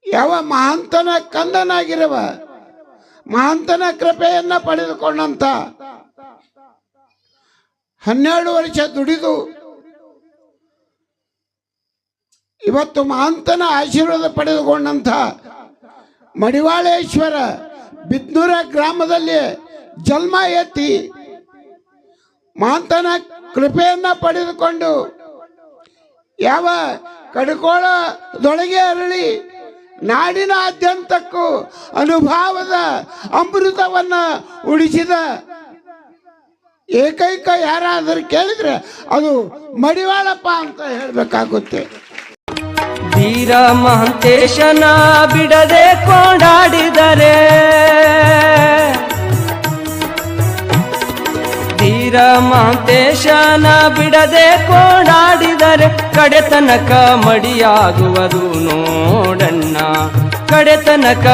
ಯಾವ ಮಹಾಂತನ ಕಂದನಾಗಿರುವ ಮಹಾಂತನ ಕೃಪೆಯನ್ನ ಪಡೆದುಕೊಂಡಂತ 12 ವರ್ಷ ದುಡಿದು ಇವತ್ತು ಮಹಾಂತನ ಆಶೀರ್ವಾದ ಪಡೆದುಕೊಂಡಂತ ಮಡಿವಾಳೇಶ್ವರ ಬಿದ್ನೂರ ಗ್ರಾಮದಲ್ಲಿ ಜನ್ಮ ಎತ್ತಿ ಮಹಾಂತನ ಕೃಪೆಯನ್ನ ಪಡೆದುಕೊಂಡು ಯಾವ ಕಡಕೋಳದೊಳಗೆ ಅರಳಿ ನಾಡಿನಾದ್ಯಂತಕ್ಕೂ ಅನುಭವದ ಅಮೃತವನ್ನ ಉಳಿಸಿದ ಏಕೈಕ ಯಾರಾದರೂ ಕೇಳಿದ್ರೆ ಅದು ಮಡಿವಾಳಪ್ಪ ಅಂತ ಹೇಳಬೇಕಾಗುತ್ತೆ. ಧೀರ ಮಹಂತೇಶನ ಬಿಡದೆ ಕೊಂಡಾಡಿದರೆ, ಧೀರ ಮಹಂತೇಶನ ಬಿಡದೆ ಕೊಂಡಾಡಿದರೆ ಕಡೆತನಕ ಮಡಿಯಾಗುವುದು ನೋಡಣ್ಣ, ಕಡೆತನಕ